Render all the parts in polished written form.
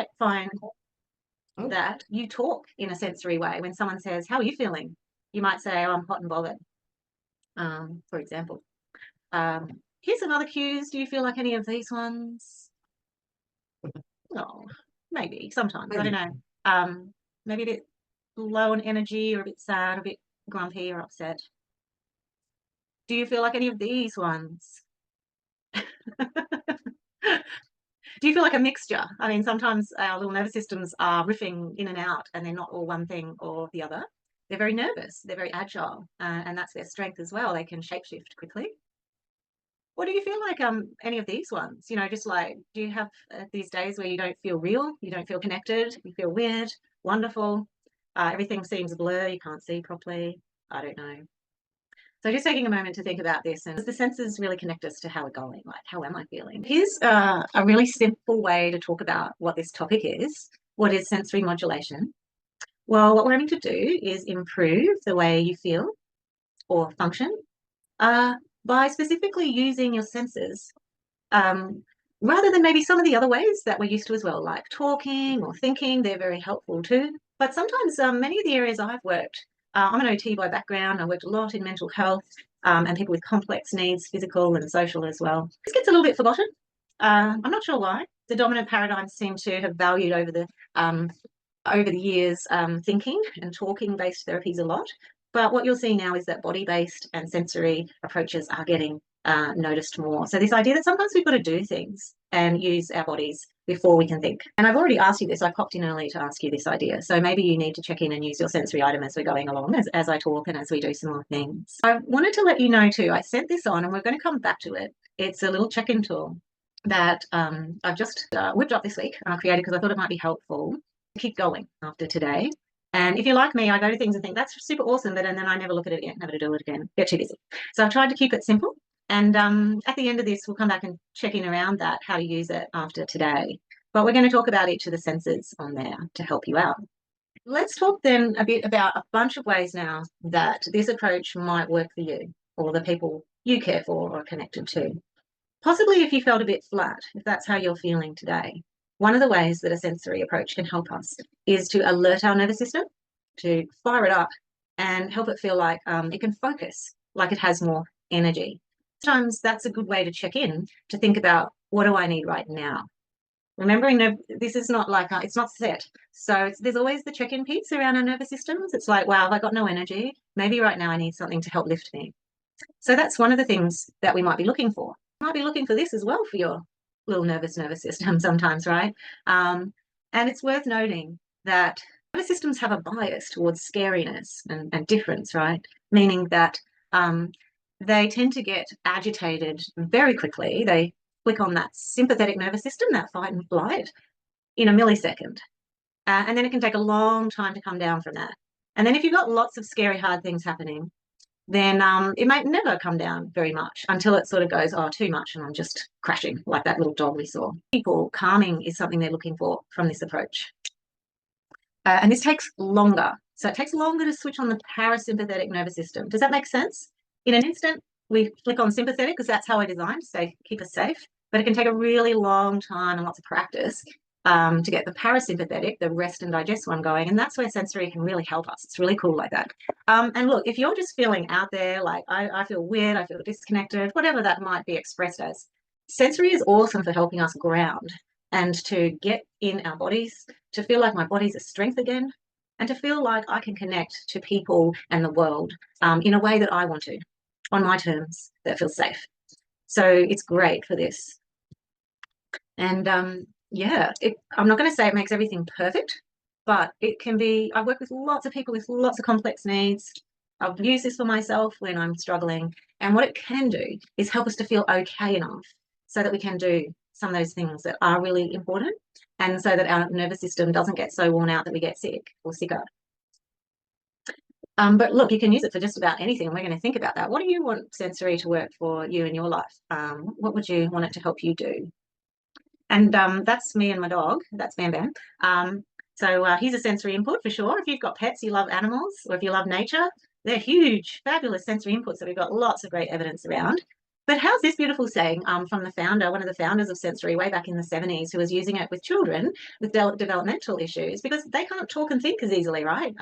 might find Oh, that you talk in a sensory way. When someone says, "How are you feeling?" You might say, "Oh, I'm hot and bothered," for example. Here's some other cues. Do you feel like any of these ones? No, maybe sometimes. I don't maybe. know. Maybe a bit low on energy, or a bit sad, or a bit grumpy or upset. Do you feel like any of these ones? Do you feel like a mixture? I mean, sometimes our little nervous systems are riffing in and out, and they're not all one thing or the other. They're very nervous, they're very agile, and that's their strength as well. They can shapeshift quickly. What do you feel like, any of these ones? Just like, do you have these days where you don't feel real, you don't feel connected, you feel weird, wonderful, everything seems a blur, you can't see properly? I don't know. So just taking a moment to think about this, and the senses really connect us to how we're going, like how am I feeling? Here's a really simple way to talk about what this topic is. What is sensory modulation? Well, what we're aiming to do is improve the way you feel or function uh, by specifically using your senses, um, rather than maybe some of the other ways that we're used to as well, like talking or thinking. They're very helpful too. But sometimes many of the areas I've worked, I'm an OT by background. I worked a lot in mental health, and people with complex needs, physical and social as well. This gets a little bit forgotten. I'm not sure why. The dominant paradigms seem to have valued over the years, thinking and talking based therapies a lot. But what you'll see now is that body based and sensory approaches are getting noticed more. So, this idea that sometimes we've got to do things and use our bodies before we can think. And I've already asked you this, I popped in early to ask you this idea. So, maybe you need to check in and use your sensory item as we're going along, as I talk and as we do some more things. I wanted to let you know too, I sent this on and we're going to come back to it. It's a little check in tool that I've just whipped up this week, created because I thought it might be helpful keep going after today. And if you're like me, I go to things and think that's super awesome, but and then I never look at it again, never to do it again, get too busy. So I've tried to keep it simple. And at the end of this, we'll come back and check in around that, how to use it after today. But we're going to talk about each of the senses on there to help you out. Let's talk then a bit about a bunch of ways now that this approach might work for you or the people you care for or are connected to. Possibly if you felt a bit flat, if that's how you're feeling today. One of the ways that a sensory approach can help us is to alert our nervous system, to fire it up and help it feel like it can focus, like it has more energy. Sometimes that's a good way to check in, to think about what do I need right now? Remembering this is not like, it's not set. So there's always the check in piece around our nervous systems. It's like, wow, have I got no energy? Maybe right now I need something to help lift me. So that's one of the things that we might be looking for. Might be looking for this as well for your little nervous system sometimes, right? And it's worth noting that nervous systems have a bias towards scariness and difference, right? Meaning that they tend to get agitated very quickly. They click on that sympathetic nervous system, that fight and flight, in a millisecond. And then it can take a long time to come down from that. And then if you've got lots of scary, hard things happening, then it might never come down very much until it sort of goes, oh, too much, and I'm just crashing, like that little dog we saw. People, calming is something they're looking for from this approach. And this takes longer. So it takes longer to switch on the parasympathetic nervous system. Does that make sense? In an instant, we click on sympathetic because that's how we're designed to keep us safe. But it can take a really long time and lots of practice to get the parasympathetic, the rest and digest one going. And that's where sensory can really help us. It's really cool like that. And look, if you're just feeling out there, like I feel weird, I feel disconnected, whatever that might be expressed as, sensory is awesome for helping us ground and to get in our bodies, to feel like my body's a strength again, and to feel like I can connect to people and the world in a way that I want to, on my terms, that feels safe. So it's great for this. And yeah, I'm not going to say it makes everything perfect, but it can be. I work with lots of people with lots of complex needs. I've used this for myself when I'm struggling. And what it can do is help us to feel okay enough so that we can do some of those things that are really important, and so that our nervous system doesn't get so worn out that we get sick or sicker. But look, you can use it for just about anything, and we're going to think about that. What do you want sensory to work for you in your life? What would you want it to help you do? And that's me and my dog. That's Bam Bam. So he's a sensory input for sure. If you've got pets, you love animals, or if you love nature, they're huge, fabulous sensory inputs that we've got lots of great evidence around. But how's this beautiful saying from the founder, one of the founders of sensory way back in the 70s, who was using it with children with developmental issues because they can't talk and think as easily, right?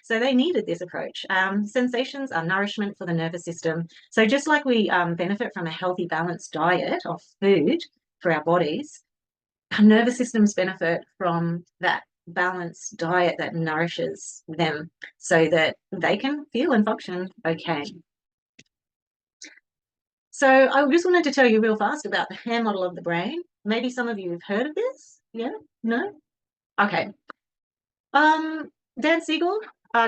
So they needed this approach. Sensations are nourishment for the nervous system. So just like we benefit from a healthy, balanced diet of food for our bodies, our nervous systems benefit from that balanced diet that nourishes them so that they can feel and function okay. So I just wanted to tell you real fast about the hand model of the brain. Maybe some of you have heard of this. Yeah? No? Okay. Dan Siegel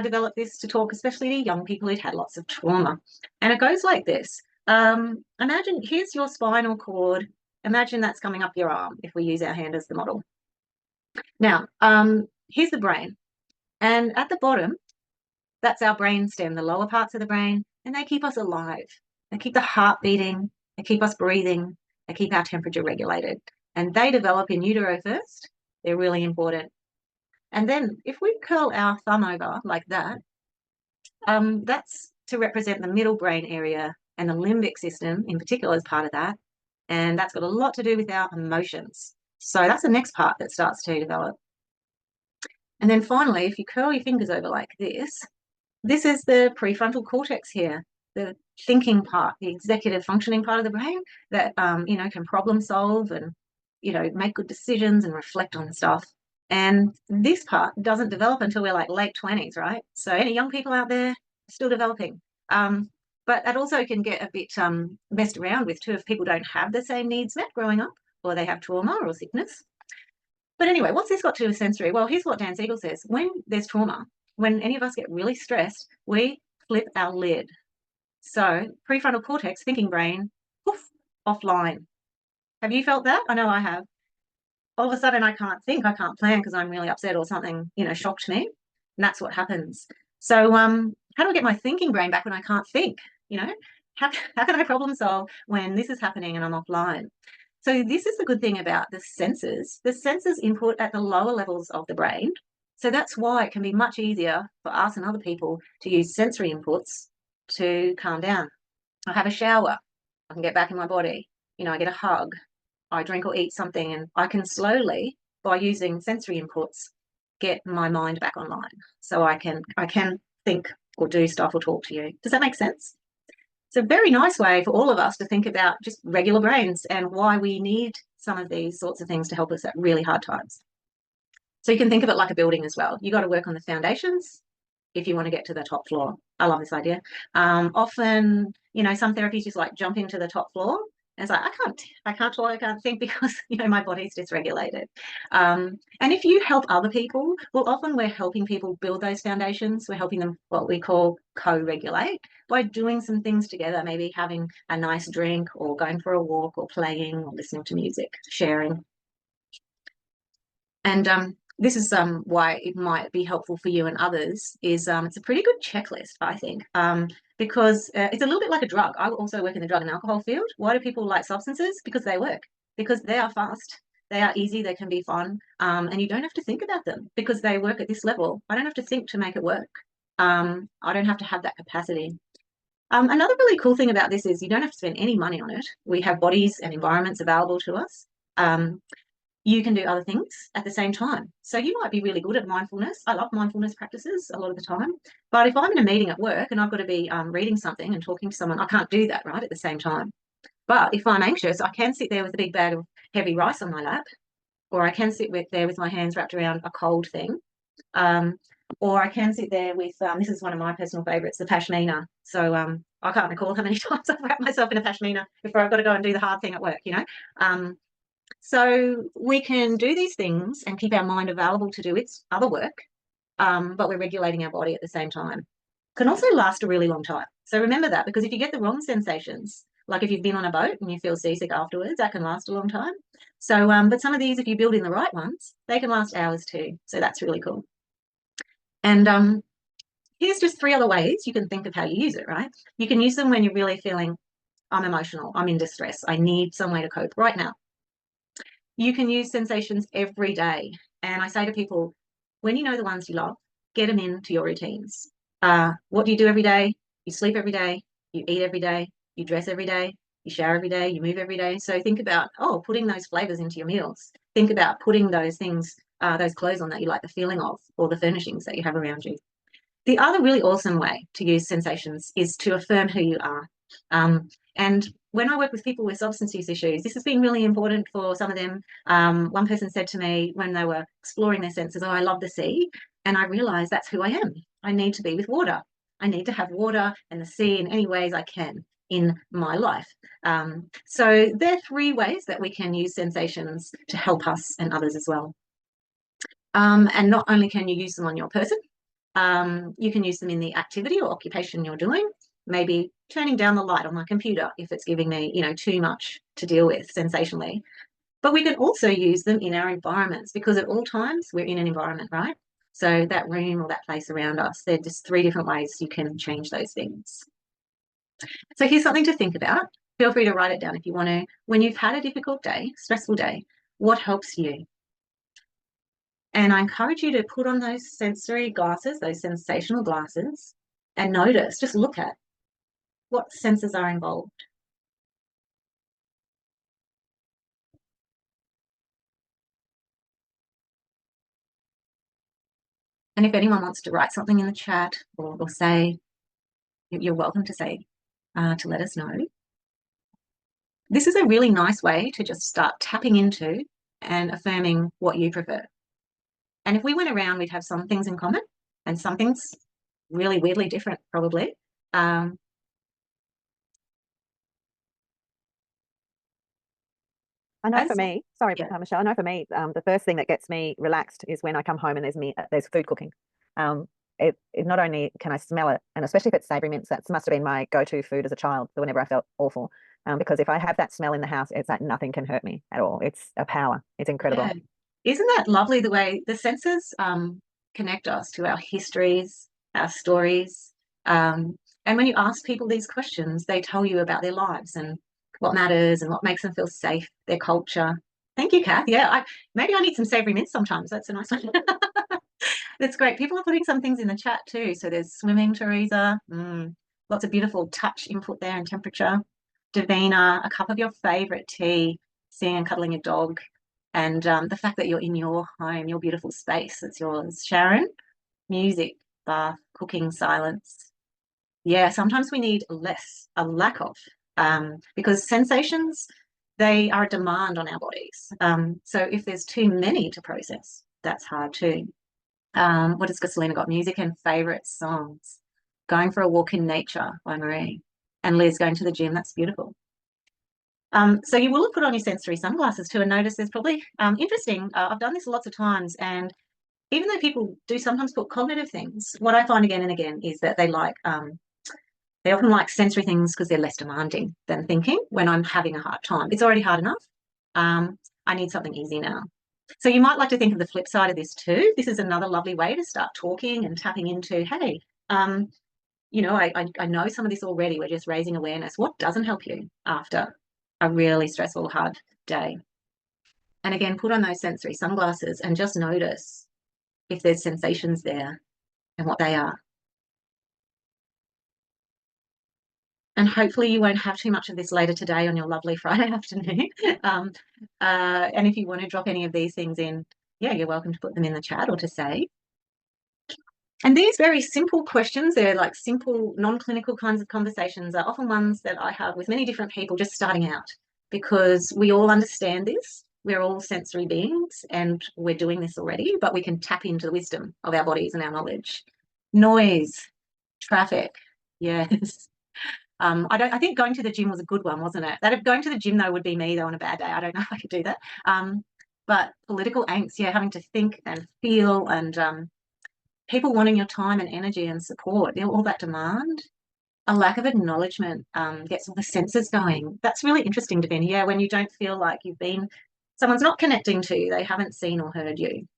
developed this to talk especially to young people who'd had lots of trauma. And it goes like this. Imagine here's your spinal cord. Imagine that's coming up your arm if we use our hand as the model. Now, here's the brain. And at the bottom, that's our brain stem, the lower parts of the brain, and they keep us alive. They keep the heart beating, they keep us breathing, they keep our temperature regulated. And they develop in utero first. They're really important. And then if we curl our thumb over like that, that's to represent the middle brain area, and the limbic system in particular is part of that. And that's got a lot to do with our emotions. So that's the next part that starts to develop. And then finally, if you curl your fingers over like this is the prefrontal cortex here, the thinking part, the executive functioning part of the brain that, can problem solve and, make good decisions and reflect on stuff. And this part doesn't develop until we're like late 20s, right? So any young people out there still developing. But that also can get a bit messed around with too if people don't have the same needs met growing up, or they have trauma or sickness. But anyway, what's this got to do with sensory? Well, here's what Dan Siegel says. When there's trauma, when any of us get really stressed, we flip our lid. So prefrontal cortex, thinking brain, poof, offline. Have you felt that? I know I have. All of a sudden I can't think, I can't plan because I'm really upset or something, shocked me. And that's what happens. So how do I get my thinking brain back when I can't think? How can I problem solve when this is happening and I'm offline? So this is the good thing about the senses. The senses input at the lower levels of the brain. So that's why it can be much easier for us and other people to use sensory inputs to calm down. I have a shower. I can get back in my body. I get a hug. I drink or eat something, and I can slowly, by using sensory inputs, get my mind back online. So I can think or do stuff or talk to you. Does that make sense? It's a very nice way for all of us to think about just regular brains and why we need some of these sorts of things to help us at really hard times. So you can think of it like a building as well. You got to work on the foundations if you want to get to the top floor. I love this idea. Often, some therapies just like jump into the top floor. And it's like, I can't talk, I can't think because, my body's dysregulated. And if you help other people, well, often we're helping people build those foundations. We're helping them what we call co-regulate by doing some things together, maybe having a nice drink or going for a walk or playing or listening to music, sharing. And this is why it might be helpful for you and others is it's a pretty good checklist, I think, because it's a little bit like a drug. I also work in the drug and alcohol field. Why do people like substances? Because they work, because they are fast, they are easy, they can be fun, and you don't have to think about them because they work at this level. I don't have to think to make it work. I don't have to have that capacity. Another really cool thing about this is you don't have to spend any money on it. We have bodies and environments available to us. You can do other things at the same time. So you might be really good at mindfulness. I love mindfulness practices a lot of the time. But if I'm in a meeting at work and I've got to be reading something and talking to someone, I can't do that, right, at the same time. But if I'm anxious, I can sit there with a big bag of heavy rice on my lap, or I can sit there with my hands wrapped around a cold thing. Or I can sit there with, this is one of my personal favorites, the pashmina. So I can't recall how many times I've wrapped myself in a pashmina before I've got to go and do the hard thing at work, So we can do these things and keep our mind available to do its other work, but we're regulating our body at the same time. Can also last a really long time. So remember that, because if you get the wrong sensations, like if you've been on a boat and you feel seasick afterwards, that can last a long time. So, but some of these, if you build in the right ones, they can last hours too. So that's really cool. And here's just 3 other ways you can think of how you use it, right? You can use them when you're really feeling, I'm emotional, I'm in distress, I need some way to cope right now. You can use sensations every day. And I say to people, when you know the ones you love, get them into your routines. What do you do every day? You sleep every day, you eat every day, you dress every day, You shower every day, you move every day. So think about, oh, putting those flavors into your meals. Think about putting those things, those clothes on that you like the feeling of, or the furnishings that you have around you. The other really awesome way to use sensations is to affirm who you are. And when I work with people with substance use issues, this has been really important for some of them. One person said to me when they were exploring their senses, oh, I love the sea. And I realized that's who I am. I need to be with water. I need to have water and the sea in any ways I can in my life. So there are 3 ways that we can use sensations to help us and others as well. And not only can you use them on your person, you can use them in the activity or occupation you're doing, maybe turning down the light on my computer if it's giving me, too much to deal with sensationally. But we can also use them in our environments, because at all times we're in an environment, right? So that room or that place around us, there are just 3 different ways you can change those things. So here's something to think about. Feel free to write it down if you want to. When you've had a difficult day, stressful day, what helps you? And I encourage you to put on those sensory glasses, those sensational glasses, and notice, just look at what senses are involved. And if anyone wants to write something in the chat or say, you're welcome to say, to let us know. This is a really nice way to just start tapping into and affirming what you prefer. And if we went around, we'd have some things in common and some things really weirdly different, probably. I know for me, sorry, Michelle, I know for me, the first thing that gets me relaxed is when I come home and there's food cooking. It not only can I smell it, and especially if it's savory mince, that must have been my go-to food as a child whenever I felt awful. Because if I have that smell in the house, it's like nothing can hurt me at all. It's a power. It's incredible. Yeah. Isn't that lovely, the way the senses connect us to our histories, our stories? And when you ask people these questions, they tell you about their lives and what matters and what makes them feel safe, their culture. Thank you, Kath. Yeah, maybe I need some savory mince sometimes. That's a nice one. That's great. People are putting some things in the chat too. So there's swimming, Teresa. Lots of beautiful touch input there and temperature. Davina, a cup of your favorite tea, seeing and cuddling your dog. And the fact that you're in your home, your beautiful space, it's yours. Sharon, music, bath, cooking, silence. Yeah, sometimes we need less, a lack of, because sensations, they are a demand on our bodies. So if there's too many to process, that's hard too. What has Gasolina got? Music and favorite songs. Going for a walk in nature by Marie. And Liz, going to the gym. That's beautiful. So you will have put on your sensory sunglasses too and notice there's probably, interesting, I've done this lots of times, and even though people do sometimes put cognitive things, what I find again and again is that they often like sensory things because they're less demanding than thinking. When I'm having a hard time, it's already hard enough. I need something easy now. So you might like to think of the flip side of this too. This is another lovely way to start talking and tapping into, hey, I know some of this already. We're just raising awareness. What doesn't help you after a really stressful, hard day? And again, put on those sensory sunglasses and just notice if there's sensations there and what they are. And hopefully you won't have too much of this later today on your lovely Friday afternoon. And if you want to drop any of these things in, yeah, you're welcome to put them in the chat or to say. And these very simple questions, they're like simple, non-clinical kinds of conversations, are often ones that I have with many different people just starting out, because we all understand this. We're all sensory beings and we're doing this already, but we can tap into the wisdom of our bodies and our knowledge. Noise, traffic, yes. I think going to the gym was a good one, wasn't it? Going to the gym though would be me though on a bad day. I don't know if I could do that. But political angst, yeah, having to think and feel, and people wanting your time and energy and support, all that demand, a lack of acknowledgement gets all the senses going. That's really interesting, Davina. Yeah, when you don't feel like someone's not connecting to you, they haven't seen or heard you.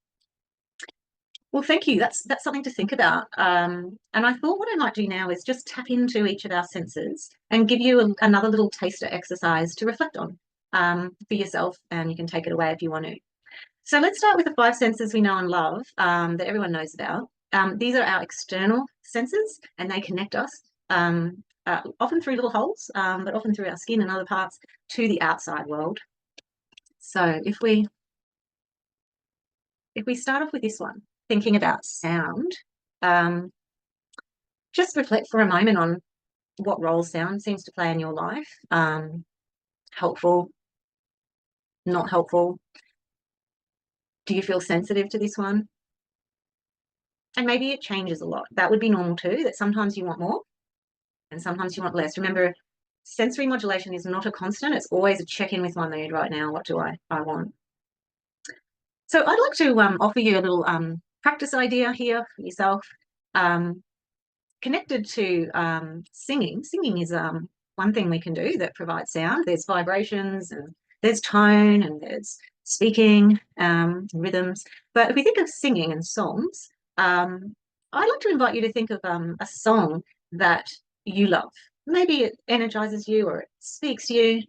Well, thank you. That's something to think about. And I thought what I might do now is just tap into each of our senses and give you another little taster exercise to reflect on for yourself, and you can take it away if you want to. So let's start with the 5 senses we know and love that everyone knows about. These are our external senses, and they connect us often through little holes, but often through our skin and other parts to the outside world. So if we start off with this one, thinking about sound, just reflect for a moment on what role sound seems to play in your life. Helpful, not helpful. Do you feel sensitive to this one? And maybe it changes a lot. That would be normal too, that sometimes you want more and sometimes you want less. Remember, sensory modulation is not a constant. It's always a check-in with my mood right now. What do I want? So I'd like to offer you a little practice idea here for yourself. Connected to singing. Singing is one thing we can do that provides sound. There's vibrations and there's tone and there's speaking, rhythms. But if we think of singing and songs, I'd like to invite you to think of a song that you love. Maybe it energizes you or it speaks to you.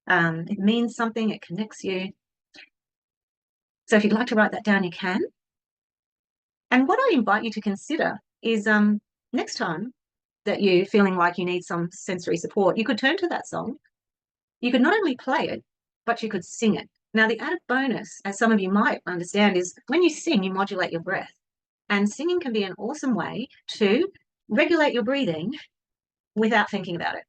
It means something, it connects you. So if you'd like to write that down, you can. And what I invite you to consider is next time that you're feeling like you need some sensory support, you could turn to that song. You could not only play it, but you could sing it. Now, the added bonus, as some of you might understand, is when you sing, you modulate your breath. And singing can be an awesome way to regulate your breathing without thinking about it.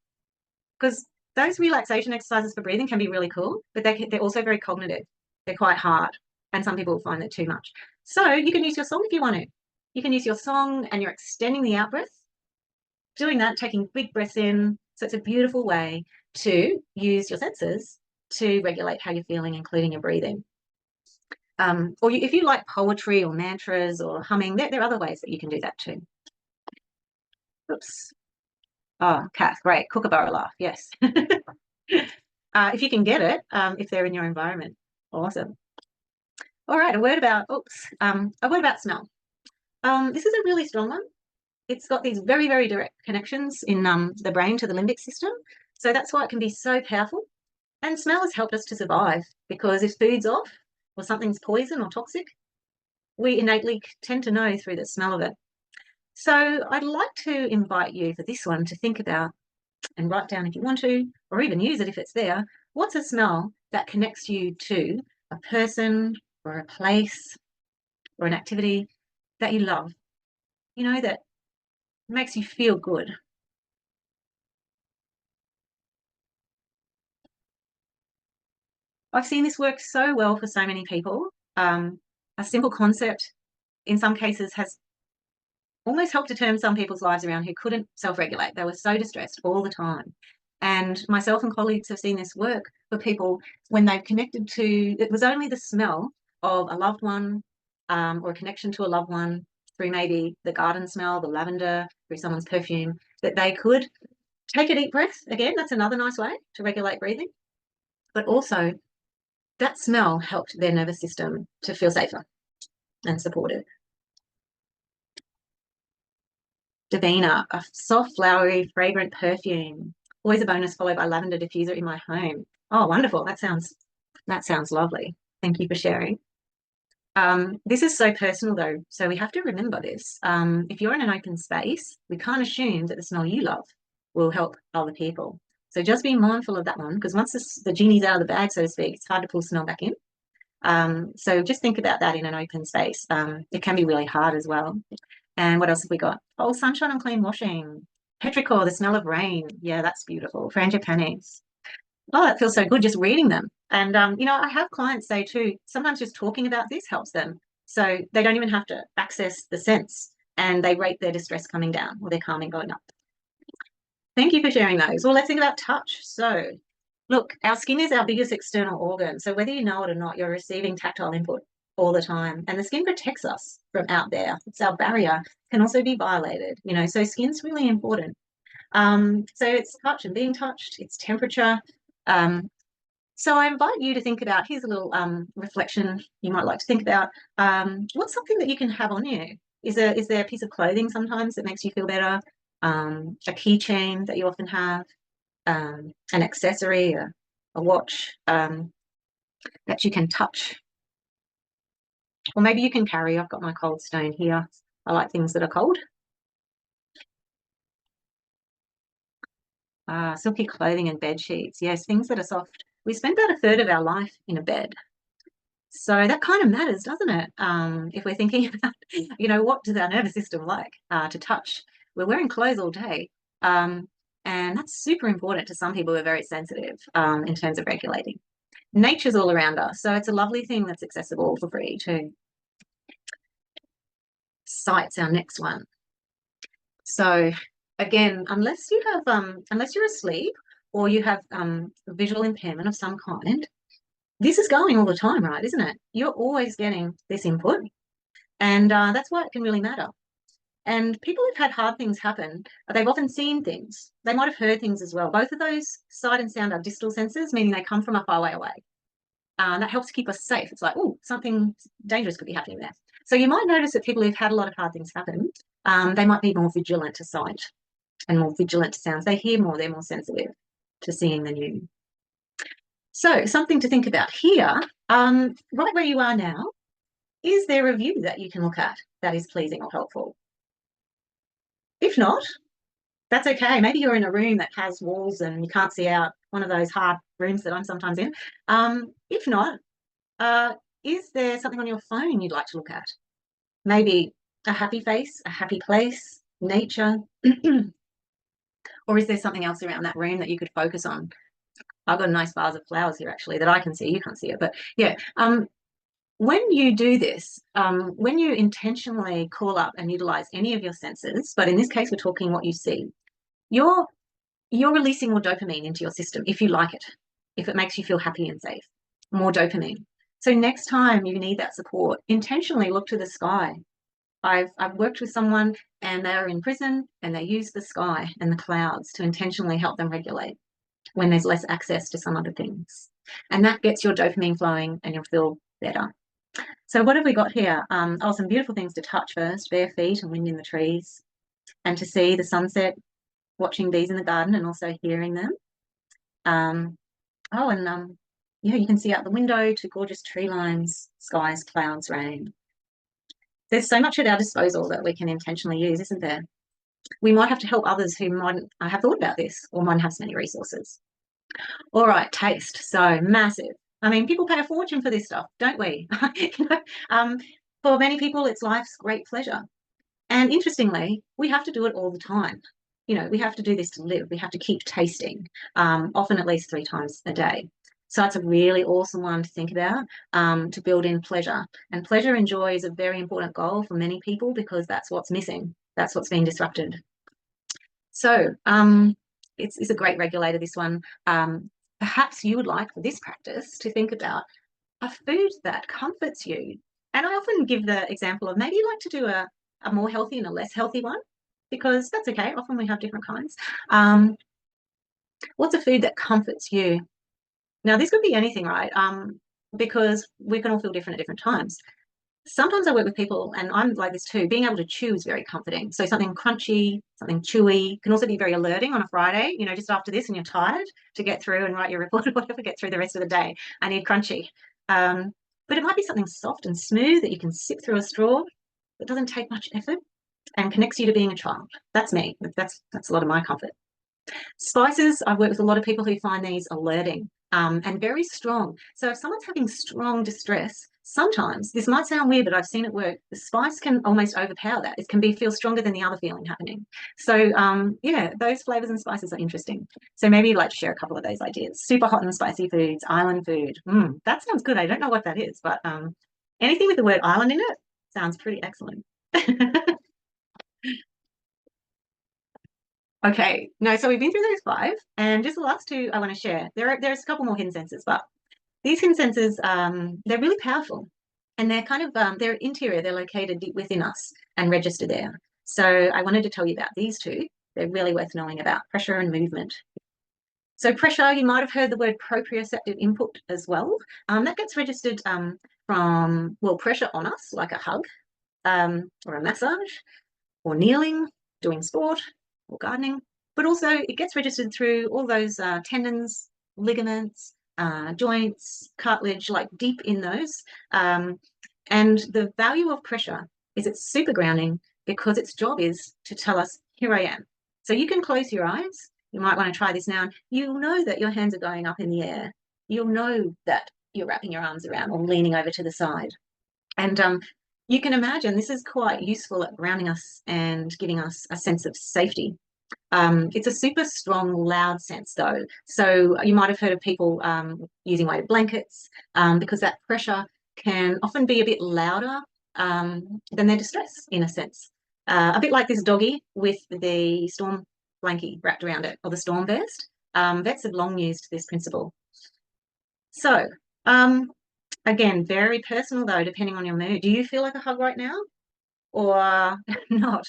Because those relaxation exercises for breathing can be really cool, but they're also very cognitive. They're quite hard, and some people find that too much. So you can use your song if you want to. You can use your song and you're extending the out breath. Doing that, taking big breaths in. So it's a beautiful way to use your senses to regulate how you're feeling, including your breathing. Or if you like poetry or mantras or humming, there are other ways that you can do that too. Oops. Oh, Kath, great. Kookaburra laugh, yes. If you can get it, if they're in your environment. Awesome. All right, a word about smell. This is a really strong one. It's got these very, very direct connections in the brain to the limbic system. So that's why it can be so powerful. And smell has helped us to survive because if food's off or something's poison or toxic, we innately tend to know through the smell of it. So I'd like to invite you for this one to think about and write down if you want to, or even use it if it's there. What's a smell that connects you to a person or a place or an activity that you love? You know, that makes you feel good. I've seen this work so well for so many people. A simple concept in some cases has almost helped to turn some people's lives around who couldn't self-regulate. They were so distressed all the time. And myself and colleagues have seen this work for people when they've connected to, it was only the smell of a loved one or a connection to a loved one through maybe the garden smell, the lavender, through someone's perfume, that they could take a deep breath. Again, that's another nice way to regulate breathing. But also that smell helped their nervous system to feel safer and supported. Davina, a soft, flowery, fragrant perfume. Always a bonus, followed by lavender diffuser in my home. Oh, wonderful. That sounds lovely. Thank you for sharing. This is so personal though, so we have to remember this. If you're in an open space, we can't assume that the smell you love will help other people. So just be mindful of that one, because once the genie's out of the bag, so to speak, it's hard to pull smell back in. So just think about that in an open space. It can be really hard as well. And what else have we got? Oh, sunshine and clean washing. Petrichor, the smell of rain. Yeah, that's beautiful. Frangipanis. Oh, that feels so good just reading them. And, you know, I have clients say too, sometimes just talking about this helps them. So they don't even have to access the sense and they rate their distress coming down or their calming going up. Thank you for sharing those. Well, let's think about touch. So look, our skin is our biggest external organ. So whether you know it or not, you're receiving tactile input all the time. And the skin protects us from out there. It's our barrier, can also be violated, you know, so skin's really important. So it's touch and being touched, it's temperature. So I invite you to think about, here's a little reflection you might like to think about. What's something that you can have on you? Is there a piece of clothing sometimes that makes you feel better? A keychain that you often have? An accessory, a watch that you can touch, or maybe you can carry. I've got my cold stone here. I like things that are cold. Silky clothing and bed sheets. Yes, things that are soft. We spend about a third of our life in a bed. So that kind of matters, doesn't it? If we're thinking about, what does our nervous system like to touch? We're wearing clothes all day. And that's super important to some people who are very sensitive in terms of regulating. Nature's all around us. So it's a lovely thing that's accessible for free too. Sight's our next one. So again, unless you're asleep or you have visual impairment of some kind, this is going all the time, right? Isn't it? You're always getting this input, and that's why it can really matter. And people who've had hard things happen, they've often seen things. They might have heard things as well. Both of those, sight and sound, are distal senses, meaning they come from a far way away. That helps keep us safe. It's like, oh, something dangerous could be happening there. So you might notice that people who've had a lot of hard things happen, they might be more vigilant to sight and more vigilant to sounds. They hear more, they're more sensitive to seeing than you. So something to think about here, right where you are now, is there a view that you can look at that is pleasing or helpful? If not, that's okay. Maybe you're in a room that has walls and you can't see out, one of those hard rooms that I'm sometimes in. If not, is there something on your phone you'd like to look at? Maybe a happy face, a happy place, nature, or is there something else around that room that you could focus on? I've got a nice vase of flowers here actually that I can see. You can't see it, but yeah. When you do this, when you intentionally call up and utilize any of your senses, but in this case, we're talking what you see, you're releasing more dopamine into your system if you like it, if it makes you feel happy and safe, more dopamine. So next time you need that support, intentionally look to the sky. I've worked with someone and they're in prison and they use the sky and the clouds to intentionally help them regulate when there's less access to some other things. And that gets your dopamine flowing and you'll feel better. So what have we got here? Some beautiful things to touch first, bare feet and wind in the trees, and to see the sunset, watching bees in the garden and also hearing them. Yeah, you can see out the window to gorgeous tree lines, skies, clouds, rain. There's so much at our disposal that we can intentionally use, isn't there? We might have to help others who mightn't have thought about this or mightn't have so many resources. All right, taste. So massive. I mean, people pay a fortune for this stuff, don't we? For many people, it's life's great pleasure. And interestingly, we have to do it all the time. We have to do this to live. We have to keep tasting, often at least 3 times a day. So it's a really awesome one to think about, to build in pleasure. And pleasure and joy is a very important goal for many people because that's what's missing. That's what's being disrupted. So it's a great regulator, this one. Perhaps you would like for this practice to think about a food that comforts you. And I often give the example of maybe you like to do a more healthy and a less healthy one, because that's okay. Often we have different kinds. What's a food that comforts you? Now, this could be anything, right? Because we can all feel different at different times. Sometimes I work with people, and I'm like this too, being able to chew is very comforting. So something crunchy, something chewy can also be very alerting on a Friday, just after this and you're tired to get through and write your report or whatever, get through the rest of the day. I need crunchy. But it might be something soft and smooth that you can sip through a straw that doesn't take much effort and connects you to being a child. That's me. That's a lot of my comfort. Spices, I've worked with a lot of people who find these alerting and very strong. So if someone's having strong distress, sometimes, this might sound weird, but I've seen it work, the spice can almost overpower that. It can feel stronger than the other feeling happening. So yeah, those flavors and spices are interesting. So maybe you'd like to share a couple of those ideas. Super hot and spicy foods, island food. That sounds good. I don't know what that is, but anything with the word island in it sounds pretty excellent. Okay, no, so we've been through those 5, and just the last 2 I want to share. There's a couple more hidden senses, but these hidden senses, they're really powerful, and they're kind of they're interior. They're located deep within us and register there. So I wanted to tell you about these 2. They're really worth knowing about: pressure and movement. So pressure, you might have heard the word proprioceptive input as well. That gets registered from, well, pressure on us, like a hug or a massage or kneeling, doing sport, or gardening, but also it gets registered through all those tendons, ligaments, joints, cartilage, like deep in those. And the value of pressure is it's super grounding because its job is to tell us, here I am. So you can close your eyes You might want to try this now. And you'll know that your hands are going up in the air. You'll know that you're wrapping your arms around or leaning over to the side. And you can imagine this is quite useful at grounding us and giving us a sense of safety. It's a super strong, loud sense, though. So you might have heard of people using weighted blankets because that pressure can often be a bit louder than their distress, in a sense. A bit like this doggy with the storm blankie wrapped around it, or the storm vest. Vets have long used this principle. So, again, very personal, though, depending on your mood. Do you feel like a hug right now or not?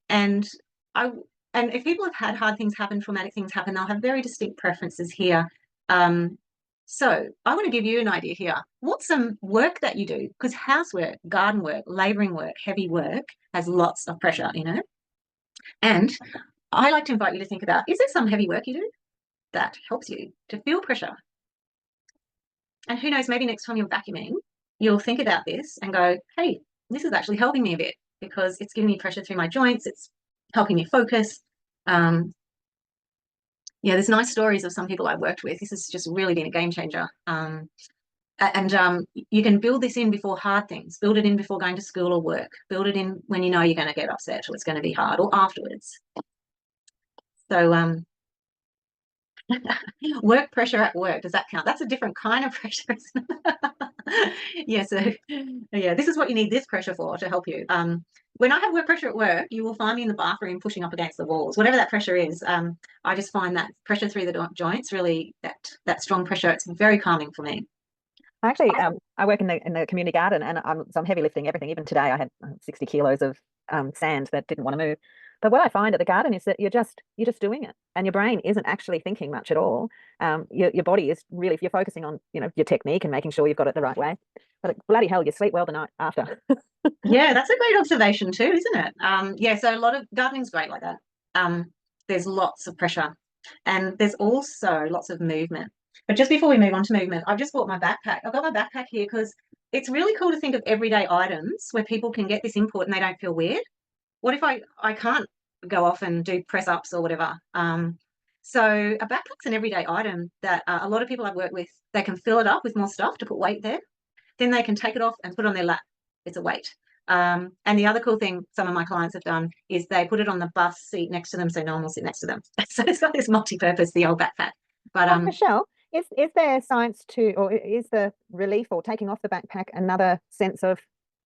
And I and if people have had hard things happen, traumatic things happen, they'll have very distinct preferences here. So I want to give you an idea here. What's some work that you do? Because housework, garden work, labouring work, heavy work has lots of pressure in it. And I like to invite you to think about, is there some heavy work you do that helps you to feel pressure? And who knows, maybe next time you're vacuuming, you'll think about this and go, hey, this is actually helping me a bit because it's giving me pressure through my joints. It's helping me focus. Yeah, there's nice stories of some people I've worked with. This has just really been a game changer. And you can build this in before hard things. Build it in before going to school or work. Build it in when you know you're going to get upset or it's going to be hard, or afterwards. So work pressure at work, does that count? That's a different kind of pressure, isn't it? Yeah, so yeah, this is what you need this pressure for, to help you. When I have work pressure at work, you will find me in the bathroom pushing up against the walls, whatever that pressure is. I just find that pressure through the joints, really, that strong pressure, it's very calming for me. Actually, I work in the community garden, and I'm heavy lifting everything. Even today, I had 60 kilos of sand that didn't want to move. But what I find at the garden is that you're just doing it, and your brain isn't actually thinking much at all. Your body is really, if you're focusing on your technique and making sure you've got it the right way. But bloody hell, you sleep well the night after. Yeah, that's a great observation too, isn't it? Yeah, so a lot of gardening's great like that. There's lots of pressure, and there's also lots of movement. But just before we move on to movement, I've just bought my backpack. I've got my backpack here because it's really cool to think of everyday items where people can get this input and they don't feel weird. What if I can't go off and do press ups or whatever? So a backpack's an everyday item that a lot of people I've worked with, they can fill it up with more stuff to put weight there. Then they can take it off and put it on their lap. It's a weight. And the other cool thing some of my clients have done is they put it on the bus seat next to them so no one will sit next to them. So it's got this multi-purpose, the old backpack. But Michelle, is there science to, or is the relief or taking off the backpack another sense of,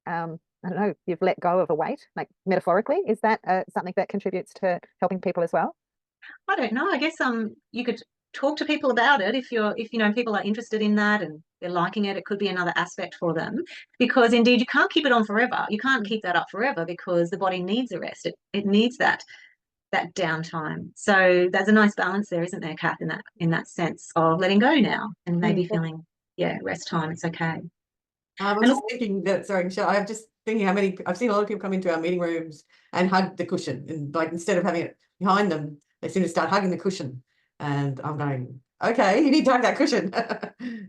I don't know, you've let go of a weight, like metaphorically? Is that something that contributes to helping people as well? I don't know. I guess you could talk to people about it if people are interested in that and they're liking it. It could be another aspect for them, because indeed you can't keep it on forever. You can't keep that up forever because the body needs a rest. It needs that downtime. So there's a nice balance there, isn't there, Kath, in that sense of letting go now and maybe feeling, rest time. It's okay. I was just thinking that, sorry, Michelle, I'm just thinking how many, I've seen a lot of people come into our meeting rooms and hug the cushion, and like instead of having it behind them, they seem to start hugging the cushion. And I'm going, okay, you need to hug that cushion.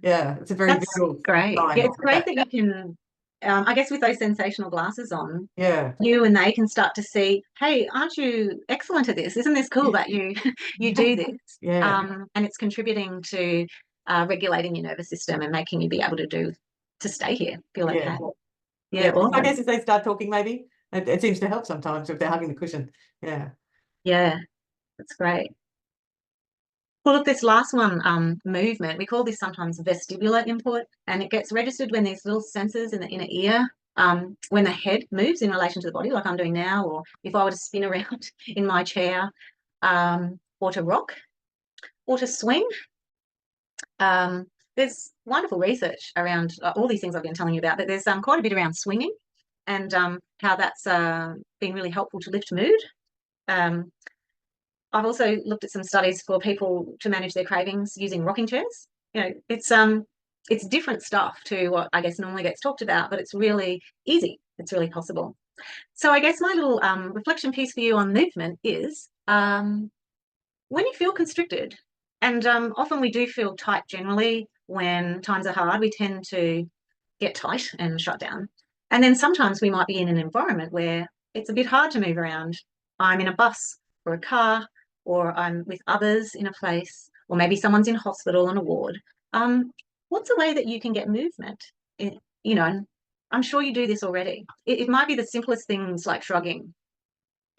Yeah, it's a very visual great. sign. Yeah, it's great that you can, I guess with those sensational glasses on, yeah, you and they can start to see, hey, aren't you excellent at this? Isn't this cool that you do this? yeah. And it's contributing to regulating your nervous system and making you be able to stay here, feel okay. Yeah, awesome. I guess if they start talking, maybe it seems to help sometimes if they're hugging the cushion. Yeah, that's great. Well, look, this last one, movement, we call this sometimes vestibular input, and it gets registered when there's little sensors in the inner ear, when the head moves in relation to the body, like I'm doing now, or if I were to spin around in my chair, or to rock, or to swing. There's wonderful research around all these things I've been telling you about, but there's quite a bit around swinging and how that's been really helpful to lift mood. I've also looked at some studies for people to manage their cravings using rocking chairs. It's different stuff to what I guess normally gets talked about, but it's really easy. It's really possible. So I guess my little reflection piece for you on movement is when you feel constricted, and often we do feel tight generally when times are hard, we tend to get tight and shut down. And then sometimes we might be in an environment where it's a bit hard to move around. I'm in a bus or a car or I'm with others in a place, or maybe someone's in hospital on a ward, what's a way that you can get movement? You know, and I'm sure you do this already. It might be the simplest things like shrugging.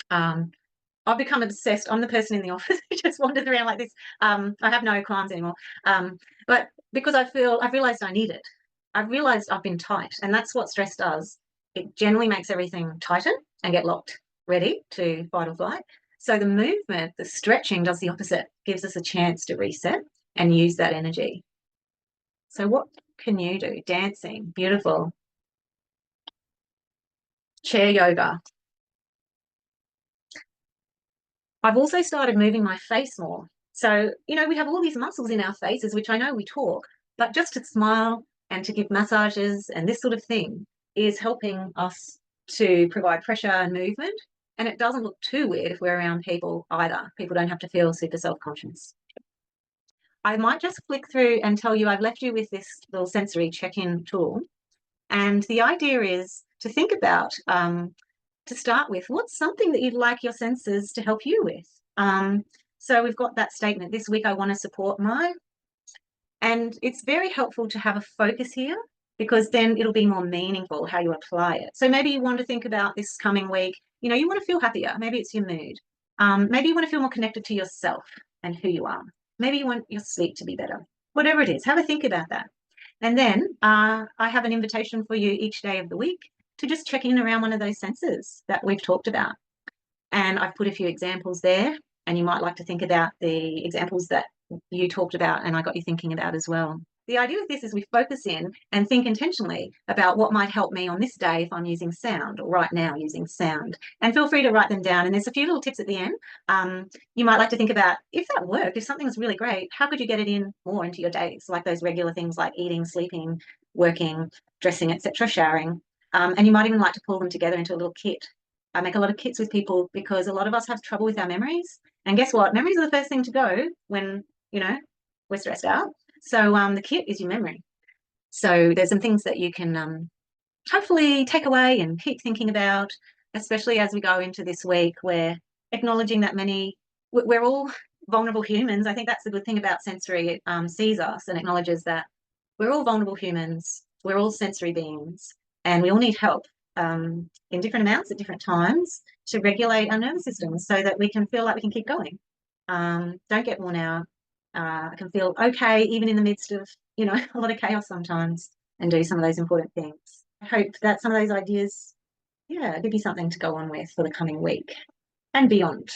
I've become obsessed. I'm the person in the office who just wanders around like this. I have no qualms anymore. But because I've realized I need it. I've realized I've been tight, and that's what stress does. It generally makes everything tighten and get locked, ready to fight or flight. So the movement, the stretching does the opposite, gives us a chance to reset and use that energy. So what can you do? Dancing, beautiful. Chair yoga. I've also started moving my face more. So, you know, we have all these muscles in our faces, which I know we talk, but just to smile and to give massages and this sort of thing is helping us to provide pressure and movement. And it doesn't look too weird if we're around people either. People don't have to feel super self-conscious. I might just flick through and tell you I've left you with this little sensory check-in tool. And the idea is to think about, to start with, what's something that you'd like your senses to help you with? So we've got that statement, this week I want to support my, and it's very helpful to have a focus here because then it'll be more meaningful how you apply it. So maybe you want to think about this coming week, you know, you want to feel happier. Maybe it's your mood. Maybe you want to feel more connected to yourself and who you are. Maybe you want your sleep to be better. Whatever it is, have a think about that. And then I have an invitation for you each day of the week to just check in around one of those senses that we've talked about. And I've put a few examples there, and you might like to think about the examples that you talked about and I got you thinking about as well. The idea of this is we focus in and think intentionally about what might help me on this day if I'm using sound, or right now using sound. And feel free to write them down. And there's a few little tips at the end. You might like to think about, if that worked, if something was really great, how could you get it in more into your days? Like those regular things like eating, sleeping, working, dressing, etc., showering. And you might even like to pull them together into a little kit. I make a lot of kits with people because a lot of us have trouble with our memories. And guess what? Memories are the first thing to go when, you know, we're stressed out. So the kit is your memory. So there's some things that you can hopefully take away and keep thinking about, especially as we go into this week where acknowledging that we're all vulnerable humans. I think that's the good thing about sensory. It sees us and acknowledges that we're all vulnerable humans. We're all sensory beings and we all need help in different amounts at different times to regulate our nervous systems so that we can feel like we can keep going. Don't get worn out. I can feel okay even in the midst of, you know, a lot of chaos sometimes, and do some of those important things. I hope that some of those ideas, yeah, give you something to go on with for the coming week and beyond.